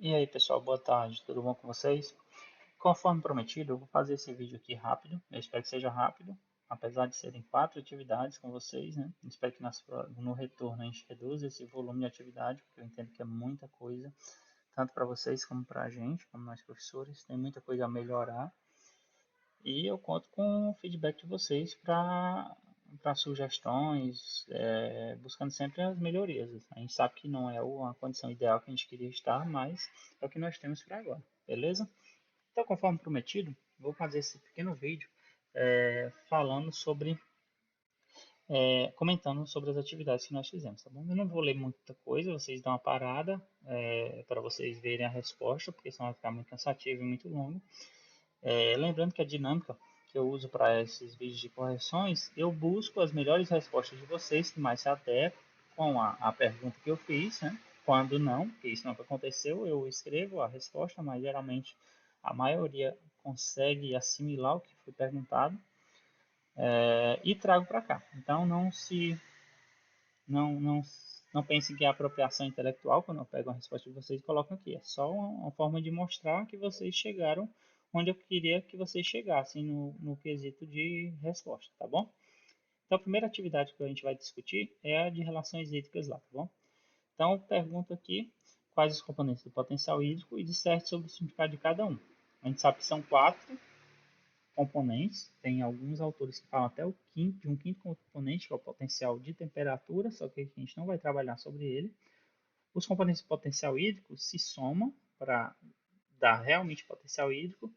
E aí pessoal, boa tarde, tudo bom com vocês? Conforme prometido, eu vou fazer esse vídeo aqui rápido, eu espero que seja rápido, apesar de serem 4 atividades com vocês, né? Eu espero que no retorno a gente reduza esse volume de atividade, porque eu entendo que é muita coisa, tanto para vocês como para a gente, como nós professores, tem muita coisa a melhorar. E eu conto com o feedback de vocês para sugestões, buscando sempre as melhorias. A gente sabe que não é a condição ideal que a gente queria estar, mas é o que nós temos para agora, beleza? Então, conforme prometido, vou fazer esse pequeno vídeo falando sobre, comentando sobre as atividades que nós fizemos, tá bom? Eu não vou ler muita coisa, vocês dão uma parada para vocês verem a resposta, porque senão vai ficar muito cansativo e muito longo. Lembrando que a dinâmica que eu uso para esses vídeos de correções, eu busco as melhores respostas de vocês que mais se adequam com a pergunta que eu fiz, né? Quando não, porque isso nunca aconteceu, eu escrevo a resposta, mas geralmente a maioria consegue assimilar o que foi perguntado e trago para cá. Então não, não, não pensem que é apropriação intelectual quando eu pego a resposta de vocês e coloco aqui. É só uma forma de mostrar que vocês chegaram onde eu queria que vocês chegassem no quesito de resposta, tá bom? Então, a primeira atividade que a gente vai discutir é a de relações hídricas lá, tá bom? Então, pergunto aqui quais os componentes do potencial hídrico e disserte sobre o significado de cada um. A gente sabe que são 4 componentes, tem alguns autores que falam até de um quinto componente, que é o potencial de temperatura, só que a gente não vai trabalhar sobre ele. Os componentes do potencial hídrico se somam para dar realmente potencial hídrico,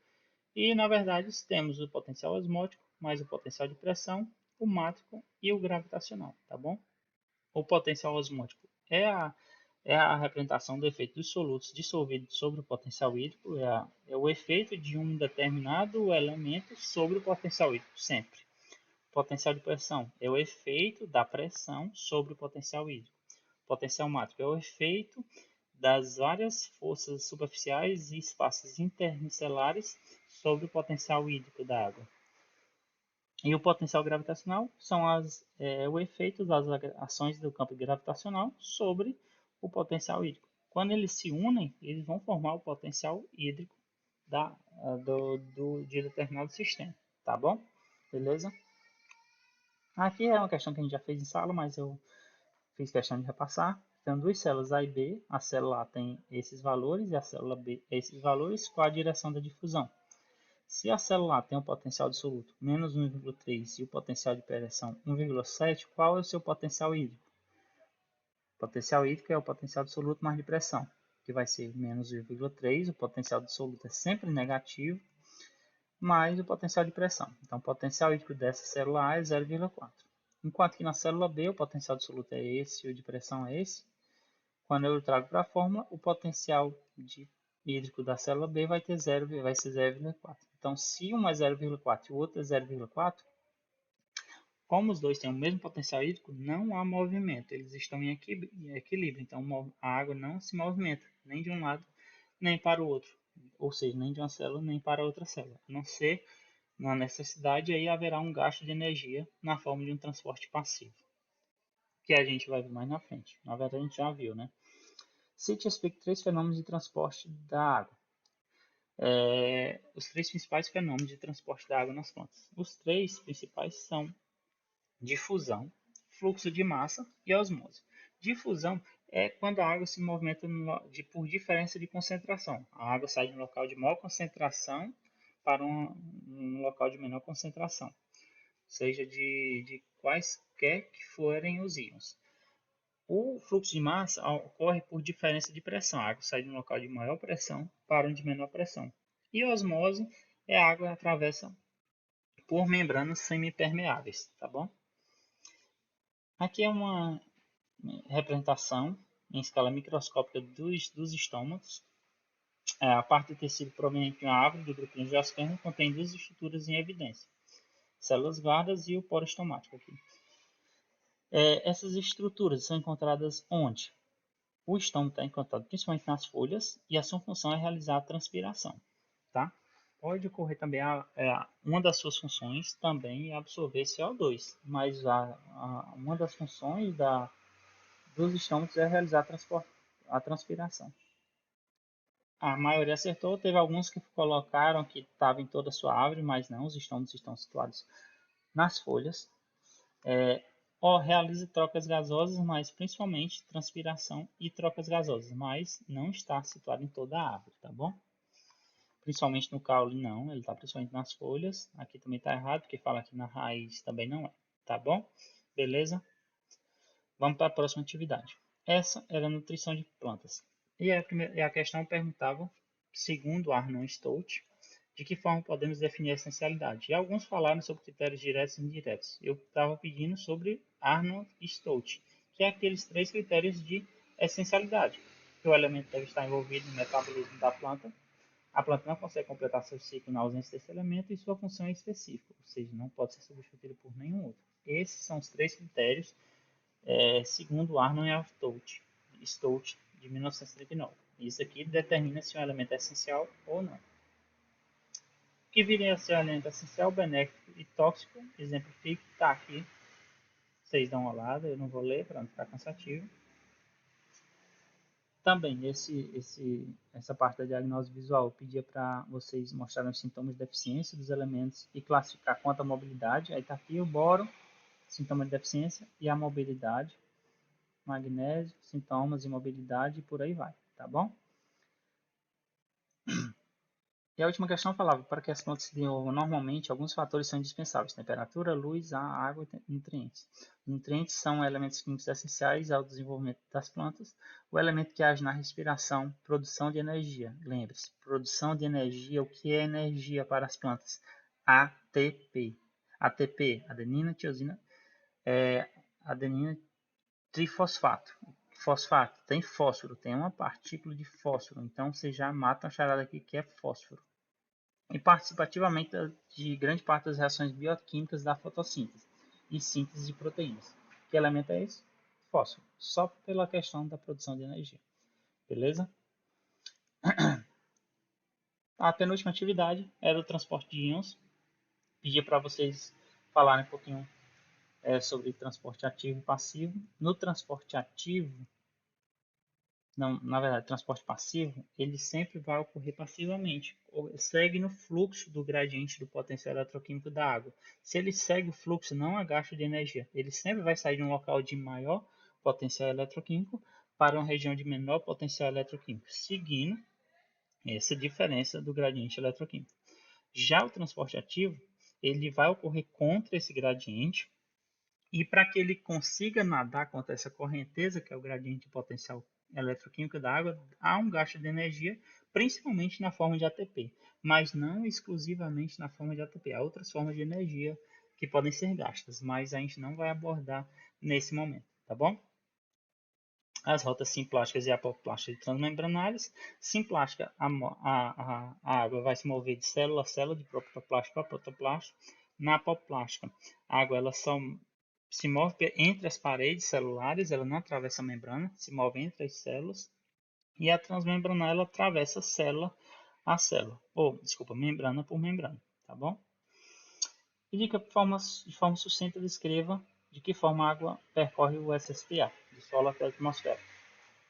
e na verdade temos o potencial osmótico, mais o potencial de pressão, o mátrico e o gravitacional, tá bom? O potencial osmótico é a representação do efeito dos solutos dissolvidos sobre o potencial hídrico, é o efeito de um determinado elemento sobre o potencial hídrico, sempre. O potencial de pressão é o efeito da pressão sobre o potencial hídrico. O potencial mátrico é o efeito das várias forças superficiais e espaços intermicelares sobre o potencial hídrico da água. E o potencial gravitacional são o efeito das ações do campo gravitacional sobre o potencial hídrico. Quando eles se unem, eles vão formar o potencial hídrico de determinado sistema, tá bom? Beleza? Aqui é uma questão que a gente já fez em sala, mas eu fiz questão de repassar. Então, duas células A e B, a célula A tem esses valores e a célula B esses valores, qual a direção da difusão? Se a célula A tem um potencial absoluto menos 1,3 e o potencial de pressão 1,7, qual é o seu potencial hídrico? O potencial hídrico é o potencial absoluto mais de pressão, que vai ser menos 1,3, o potencial absoluto é sempre negativo, mais o potencial de pressão. Então, o potencial hídrico dessa célula A é 0,4. Enquanto que na célula B, o potencial absoluto é esse e o de pressão é esse. Quando eu trago para a fórmula, o potencial hídrico da célula B vai ser 0,4. Então, se um é 0,4 e o outro é 0,4, como os dois têm o mesmo potencial hídrico, não há movimento. Eles estão em equilíbrio. Então, a água não se movimenta, nem de um lado, nem para o outro. Ou seja, nem de uma célula, nem para outra célula. A não ser na necessidade, aí haverá um gasto de energia na forma de um transporte passivo, que a gente vai ver mais na frente. Na verdade, a gente já viu, né? Cite e explique 3 fenômenos de transporte da água. Os 3 principais fenômenos de transporte da água nas plantas. Os 3 principais são difusão, fluxo de massa e osmose. Difusão é quando a água se movimenta por diferença de concentração. A água sai de um local de maior concentração para um local de menor concentração, seja de quaisquer que forem os íons. O fluxo de massa ocorre por diferença de pressão. A água sai de um local de maior pressão para um de menor pressão. E a osmose é a água que atravessa por membranas semipermeáveis, tá bom? Aqui é uma representação em escala microscópica dos estômatos. A parte do tecido proveniente de uma árvore do grupo angiosperma contém 2 estruturas em evidência: células guardas e o poro estomático. Aqui. Essas estruturas são encontradas onde? O estômago está encontrado principalmente nas folhas e a sua função é realizar a transpiração. Tá? Pode ocorrer também uma das suas funções também é absorver CO2, mas uma das funções dos estômagos é realizar a transpiração. a maioria acertou. Teve alguns que colocaram que estava em toda a sua árvore, mas não, os estômatos estão situados nas folhas. Realiza trocas gasosas, mas principalmente transpiração e trocas gasosas, mas não está situado em toda a árvore, tá bom? Principalmente no caule não, ele está principalmente nas folhas. Aqui também está errado, porque fala que na raiz também não é, tá bom? Beleza? Vamos para a próxima atividade. Essa era a nutrição de plantas. E a questão perguntava, segundo Arnon Stout, de que forma podemos definir a essencialidade. E alguns falaram sobre critérios diretos e indiretos. Eu estava pedindo sobre Arnold Stout, que é aqueles 3 critérios de essencialidade. Que o elemento deve estar envolvido no metabolismo da planta. A planta não consegue completar seu ciclo na ausência desse elemento e sua função é específica, ou seja, não pode ser substituído por nenhum outro. Esses são os 3 critérios, segundo Arnold Stout, de 1939. Isso aqui determina se um elemento é essencial ou não. O que viria a ser um elemento essencial, benéfico e tóxico, exemplifique, está aqui. Vocês dão uma olhada, eu não vou ler para não ficar cansativo. Também, essa parte da diagnose visual, eu pedia para vocês mostrarem os sintomas de deficiência dos elementos e classificar quanto à mobilidade. Aí está aqui o boro, sintoma de deficiência, e a mobilidade, magnésio, sintomas e mobilidade, e por aí vai, tá bom? E a última questão falava, para que as plantas se desenvolvam normalmente, alguns fatores são indispensáveis: temperatura, luz, ar, água e nutrientes. Os nutrientes são elementos químicos essenciais ao desenvolvimento das plantas. O elemento que age na respiração, produção de energia. Lembre-se, produção de energia, o que é energia para as plantas? ATP. ATP, adenina, tiosina, adenina trifosfato. Fosfato tem fósforo, tem uma partícula de fósforo, então você já mata a charada aqui que é fósforo. E participa ativamente de grande parte das reações bioquímicas da fotossíntese e síntese de proteínas. Que elemento é esse? Fósforo, só pela questão da produção de energia. Beleza? A penúltima atividade era o transporte de íons. Pedia para vocês falarem um pouquinho sobre transporte ativo e passivo. No transporte ativo, não, na verdade, transporte passivo, ele sempre vai ocorrer passivamente, segue no fluxo do gradiente do potencial eletroquímico da água. Se ele segue o fluxo, não há gasto de energia. Ele sempre vai sair de um local de maior potencial eletroquímico para uma região de menor potencial eletroquímico, seguindo essa diferença do gradiente eletroquímico. Já o transporte ativo, ele vai ocorrer contra esse gradiente, e para que ele consiga nadar contra essa correnteza, que é o gradiente de potencial eletroquímico da água, há um gasto de energia, principalmente na forma de ATP, mas não exclusivamente na forma de ATP. Há outras formas de energia que podem ser gastas, mas a gente não vai abordar nesse momento, tá bom? As rotas simplásticas e apoplásticas transmembranárias. Simplástica, a água vai se mover de célula a célula, de protoplástico para protoplástico. Na apoplástica, a água ela só se move entre as paredes celulares, ela não atravessa a membrana, se move entre as células. E a transmembranar, ela atravessa célula a célula, membrana por membrana, tá bom? E de forma sucinta, descreva de que forma a água percorre o SSPA, de solo até a atmosfera.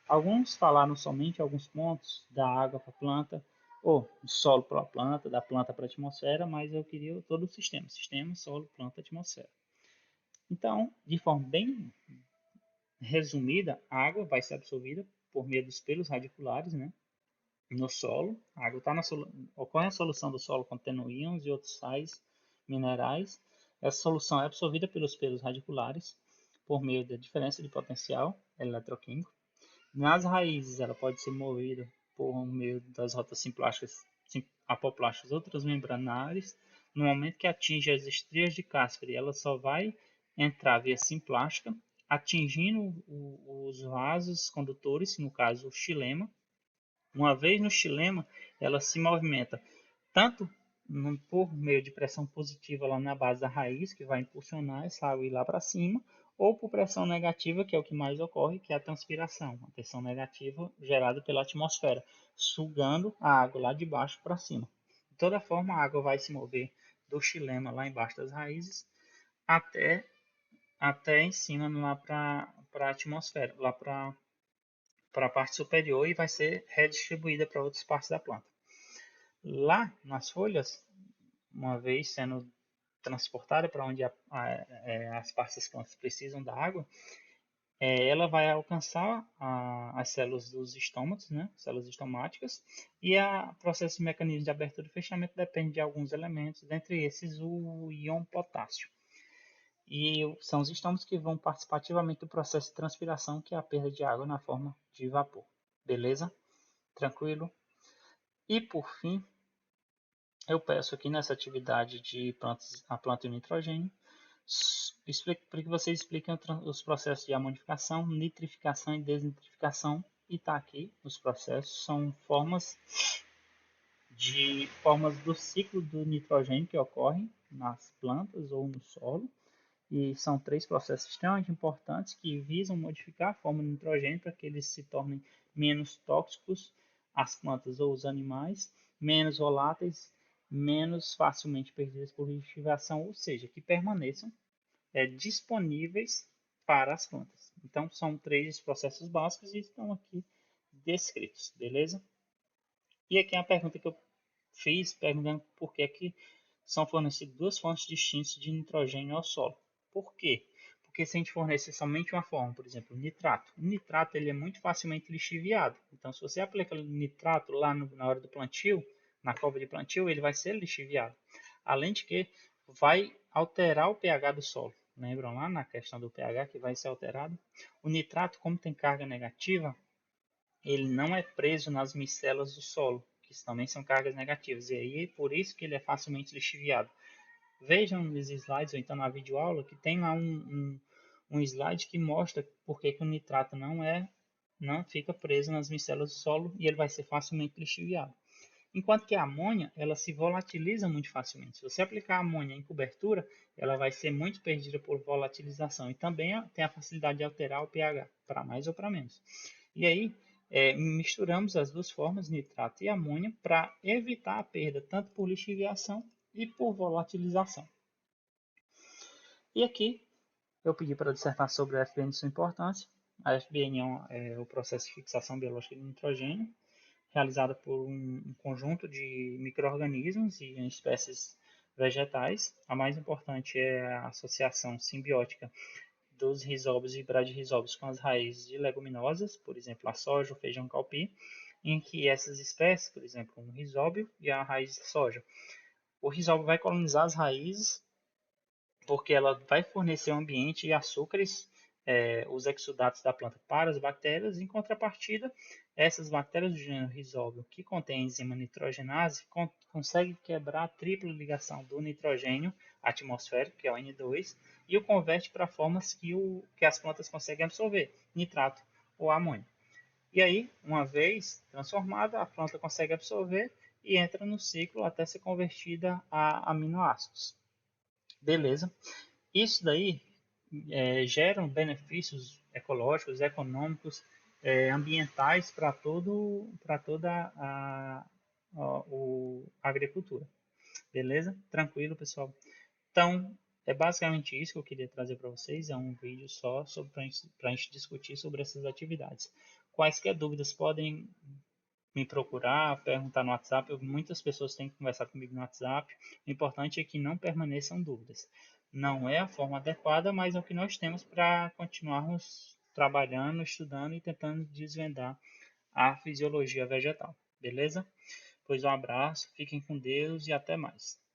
Alguns falaram somente alguns pontos da água para a planta, ou do solo para a planta, da planta para a atmosfera, mas eu queria todo o sistema, solo, planta, atmosfera. Então, de forma bem resumida, a água vai ser absorvida por meio dos pelos radiculares, né, no solo. A água ocorre a solução do solo contendo íons e outros sais minerais. Essa solução é absorvida pelos pelos radiculares por meio da diferença de potencial eletroquímico. Nas raízes, ela pode ser movida por meio das rotas simplásticas, apoplásticas ou transmembranares. No momento que atinge as estrias de Caspary, ela só vai entrar via simplástica, atingindo os vasos condutores, no caso o xilema. Uma vez no xilema, ela se movimenta tanto por meio de pressão positiva lá na base da raiz, que vai impulsionar essa água ir lá para cima, ou por pressão negativa, que é o que mais ocorre, que é a transpiração, a pressão negativa gerada pela atmosfera, sugando a água lá de baixo para cima. De toda forma, a água vai se mover do xilema lá embaixo das raízes até em cima lá para a atmosfera, lá para para a parte superior e vai ser redistribuída para outras partes da planta. Lá nas folhas, uma vez sendo transportada para onde as partes das plantas precisam da água, ela vai alcançar as células dos estômatos, né, células estomáticas, e o processo de mecanismo de abertura e fechamento depende de alguns elementos, dentre esses o íon potássio. E são os estômatos que vão participar ativamente do processo de transpiração, que é a perda de água na forma de vapor. Beleza? Tranquilo? E por fim, eu peço aqui nessa atividade de a planta e o nitrogênio, para que vocês expliquem os processos de amonificação, nitrificação e desnitrificação. E está aqui os processos, são formas do ciclo do nitrogênio que ocorrem nas plantas ou no solo. E são 3 processos extremamente importantes que visam modificar a forma do nitrogênio para que eles se tornem menos tóxicos às plantas ou os animais, menos voláteis, menos facilmente perdidas por lixiviação, ou seja, que permaneçam disponíveis para as plantas. Então, são 3 processos básicos e estão aqui descritos, beleza? E aqui é a pergunta que eu fiz, perguntando por que são fornecidas 2 fontes distintas de nitrogênio ao solo. Por quê? Porque se a gente fornecer somente uma forma, por exemplo, o nitrato ele é muito facilmente lixiviado. Então, se você aplica nitrato lá na hora do plantio, na cova de plantio, ele vai ser lixiviado. Além de que vai alterar o pH do solo. Lembram lá na questão do pH que vai ser alterado? O nitrato, como tem carga negativa, ele não é preso nas micelas do solo, que também são cargas negativas. E aí, por isso que ele é facilmente lixiviado. Vejam nos slides, ou então na videoaula, que tem lá um slide que mostra por que o nitrato não fica preso nas micelas do solo e ele vai ser facilmente lixiviado. Enquanto que a amônia, ela se volatiliza muito facilmente. Se você aplicar a amônia em cobertura, ela vai ser muito perdida por volatilização. E também tem a facilidade de alterar o pH, para mais ou para menos. E aí, misturamos as 2 formas, nitrato e amônia, para evitar a perda, tanto por lixiviação e por volatilização. E aqui, eu pedi para dissertar sobre a FBN e sua importância. A FBN é o processo de fixação biológica de nitrogênio, realizada por um conjunto de micro-organismos e espécies vegetais. A mais importante é a associação simbiótica dos rizóbios e bradirrizóbios com as raízes de leguminosas, por exemplo, a soja, o feijão calpi, em que essas espécies, por exemplo, um rizóbio e a raiz de soja, o rizóbio vai colonizar as raízes porque ela vai fornecer o ambiente e açúcares, os exudatos da planta para as bactérias. Em contrapartida, essas bactérias do gênero Rhizobio, que contém a enzima nitrogenase, conseguem quebrar a tripla ligação do nitrogênio atmosférico, que é o N2, e o converte para formas que as plantas conseguem absorver, nitrato ou amônio. E aí, uma vez transformada, a planta consegue absorver e entra no ciclo até ser convertida a aminoácidos. Beleza? Isso daí geram benefícios ecológicos, econômicos, ambientais para toda a agricultura. Beleza? Tranquilo, pessoal? Então, é basicamente isso que eu queria trazer para vocês. É um vídeo só para a gente discutir sobre essas atividades. Quaisquer dúvidas podem me procurar, perguntar no WhatsApp. Muitas pessoas têm que conversar comigo no WhatsApp. O importante é que não permaneçam dúvidas. Não é a forma adequada, mas é o que nós temos para continuarmos trabalhando, estudando e tentando desvendar a fisiologia vegetal. Beleza? Pois um abraço, fiquem com Deus e até mais.